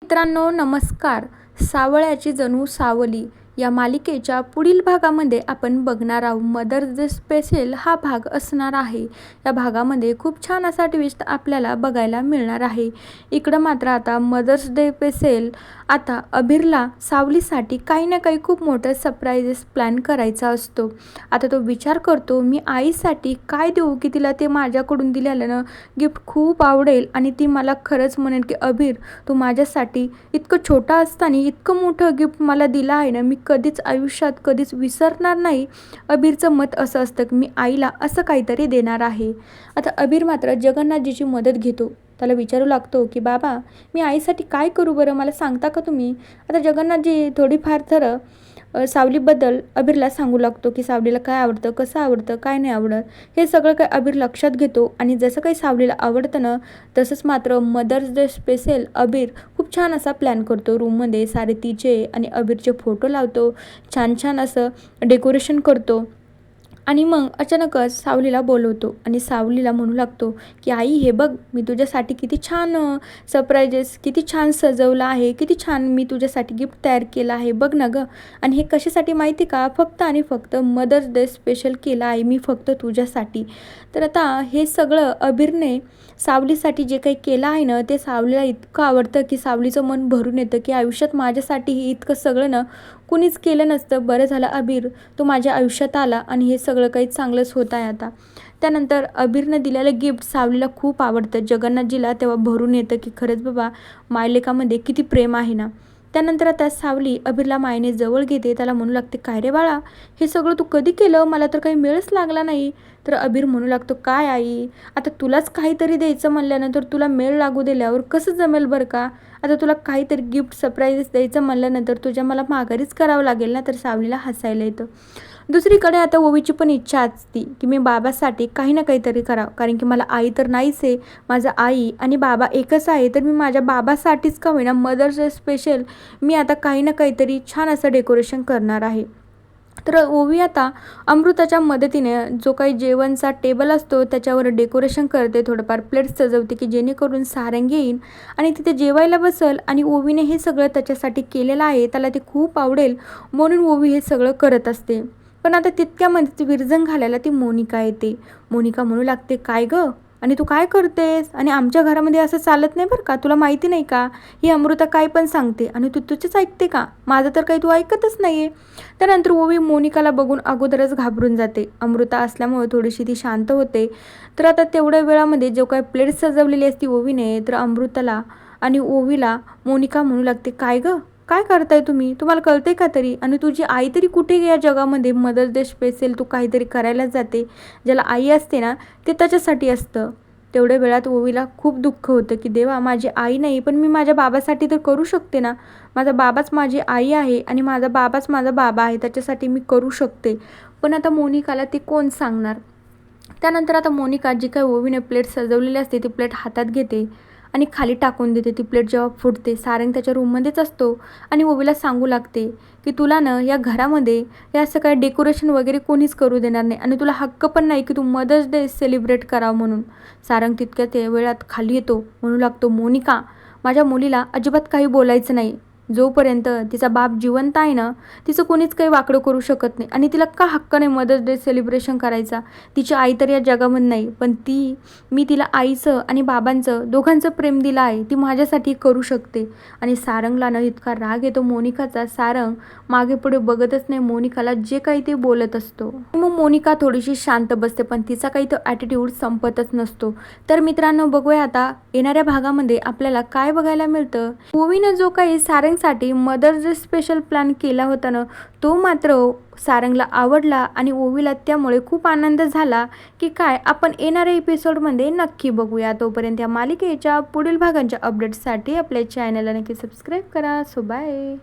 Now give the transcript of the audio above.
मित्रांनो नमस्कार. सावळ्याची जणू सावली या मालिकेच्या पुढील भागामध्ये आपण बघणार आहोत. मदर्स डे स्पेशल हा भाग असणार आहे. या भागामध्ये खूप छान असा ट्विस्ट आपल्याला बघायला मिळणार आहे. इकडं मात्र आता मदर्स डे स्पेशल आता अबीरला सावलीसाठी काही ना काही खूप मोठं सरप्राईजेस प्लॅन करायचा असतो. आता तो विचार करतो, मी आईसाठी काय देऊ की तिला ते माझ्याकडून दिलेलं गिफ्ट खूप आवडेल आणि ती मला खरंच म्हणेल की अबीर तू माझ्यासाठी इतकं छोटा असताना इतकं मोठं गिफ्ट मला दिलं आहे ना, मी कधीच आयुष्यात कधीच विसरणार नाही. अबीरचं मत असं असतं की मी आईला असं काहीतरी देणार आहे. आता अबीर मात्र जगन्नाथजीची मदत घेतो. त्याला विचारू लागतो की बाबा मी आईसाठी काय करू बरं, मला सांगता का तुम्ही. आता जगन्नाथजी थोडीफार सावलीबद्दल अबीरला सांगू लागतो की सावलीला काय आवडतं, कसं आवडतं, काय नाही आवडत, हे सगळं काही अबीर लक्षात घेतो. आणि जसं काही सावलीला आवडतं ना तसंच मात्र मदर्स डे स्पेशल अबीर खूप छान असा प्लॅन करतो. रूममध्ये सारे तिचे आणि अबीरचे फोटो लावतो, छान छान असं डेकोरेशन करतो आणि मग अचानकच सावलीला बोलवतो आणि सावलीला म्हणू लागतो की आई हे बघ मी तुझ्यासाठी किती छान सरप्राईजेस किती छान सजवलं आहे, किती छान मी तुझ्यासाठी गिफ्ट तयार केलं आहे बघ ना गं. आणि हे कशासाठी माहिती का, फक्त आणि फक्त मदर्स डे स्पेशल केलं आहे मी फक्त तुझ्यासाठी. तर आता हे सगळं अबीरने सावलीसाठी जे काही केलं आहे ना ते सावलीला इतकं आवडतं की सावलीचं मन भरून येतं की आयुष्यात माझ्यासाठी हे इतकं सगळं ना कुणीच केलं नसतं. बरं झालं अबीर तू माझ्या आयुष्यात आला आणि हे सगळं काही चांगलंच होत आहे आता. त्यानंतर अबीरनं दिलेलं गिफ्ट सावलीला खूप आवडतं. जगन्नाथजीला तेव्हा भरून येतं की खरंच बाबा मायलेकामध्ये किती प्रेम आहे ना. त्यानंतर आता सावली अबीरला मायने जवळ घेते. त्याला म्हणू लागते काय रे बाळा हे सगळं तू कधी केलं, मला तर काही मेळच लागला नाही. तर अबीर म्हणू लागतो काय आई आता तुलाच काहीतरी द्यायचं म्हणल्यानंतर तुला मेळ लागू दिल्यावर कसं जमेल बरं का. आता तुला काहीतरी गिफ्ट सरप्राईजेस द्यायचं म्हणल्यानंतर तुझ्या मला माघारीच करावं लागेल ना. तर सावलीला हसायला येतं. दुसरीकडे आता ओवीची पण इच्छा असती की मी बाबासाठी काही ना काहीतरी करावं, कारण की मला आई तर नाहीच आहे, माझा आई आणि बाबा एकच आहे. तर मी माझ्या बाबासाठीच का होईना मदर्स डे स्पेशल मी आता काही ना काहीतरी छान असं डेकोरेशन करणार आहे. तर ओवी आता अमृताच्या मदतीने जो काही जेवणचा टेबल असतो त्याच्यावर डेकोरेशन करते, थोडंफार प्लेट्स सजवते की जेणेकरून सारंग येईल आणि तिथे जेवायला बसल. आणि ओवीने हे सगळं त्याच्यासाठी केलेलं आहे, त्याला ते खूप आवडेल म्हणून ओवी हे सगळं करत असते. पण आता तितक्यामध्ये ती विरजण घालायला ती मोनिका येते. मोनिका म्हणू लागते काय गं आणि तू काय करतेस, आणि आमच्या घरामध्ये असं चालत नाही बरं का, तुला माहिती नाही का, ही अमृता काय पण सांगते आणि तू तुझंच ऐकते का, माझं तर काही तू ऐकतच नाही आहे. त्यानंतर ओवी मोनिकाला बघून अगोदरच घाबरून जाते. अमृता असल्यामुळे थोडीशी ती शांत होते. तर आता तेवढ्या वेळामध्ये जो काही प्लेट सजवलेली असती ओवीने तर अमृताला आणि ओवीला मोनिका म्हणू लागते काय गं काय करताय तुम्ही, तुम्हाला कळते का तरी, आणि तुझी आई तरी कुठे या जगामध्ये. मदर्स डे स्पेशल तू काहीतरी करायलाच जाते, ज्याला आई असते ना ते त्याच्यासाठी असतं. तेवढ्या वेळात ओवीला खूप दुःख होतं की देवा माझी आई नाही पण मी माझ्या बाबासाठी तर करू शकते ना, माझा बाबाच माझी आई आहे आणि माझा बाबाच माझा बाबा आहे, त्याच्यासाठी मी करू शकते. पण आता मोनिकाला ते कोण सांगणार. त्यानंतर आता मोनिका जी काही ओवीने प्लेट सजवलेली असते ती प्लेट हातात घेते आणि खाली टाकून देते. ती प्लेट जेव्हा फुटते सारंग त्याच्या रूममध्येच असतो आणि ओवीला सांगू लागते की तुला ना या घरामध्ये हे असं काय डेकोरेशन वगैरे कोणीच करू देणार नाही आणि तुला हक्क पण नाही की तू मदर्स डे सेलिब्रेट करावं म्हणून. सारंग तितक्या ते वेळात खाली येतो. म्हणू लागतो मोनिका माझ्या मुलीला अजिबात काही बोलायचं नाही, जोपर्यंत तिचा बाप जिवंत आहे ना तिचं कोणीच काही वाकडं करू शकत नाही. आणि तिला का हक्क नाही मदर्स डे सेलिब्रेशन करायचा, तिची आई तर या जगामध्ये नाही पण मी तिला आईचं आणि बाबांचं दोघांचं प्रेम दिलं आहे, ती माझ्यासाठी करू शकते. आणि सारंगला ना इतका राग येतो मोनिकाचा. सारंग मागे पुढे बघतच नाही, मोनिकाला जे काही ते बोलत असतो. मग मोनिका थोडीशी शांत बसते पण तिचा काही तो ॲटिट्यूड संपतच नसतो. तर मित्रांनो बघूया आता येणाऱ्या भागामध्ये आपल्याला काय बघायला मिळतं. ओवीनं जो काही सारंगसाठी मदर्स डे स्पेशल प्लॅन केला होता ना तो मात्र सारंगला आवडला आणि ओवीला त्यामुळे खूप आनंद झाला की काय आपण येणाऱ्या एपिसोडमध्ये नक्की बघूया. तोपर्यंत या मालिकेच्या पुढील भागांच्या अपडेट्ससाठी आपल्या चॅनलला नक्की सबस्क्राईब करा. So bye.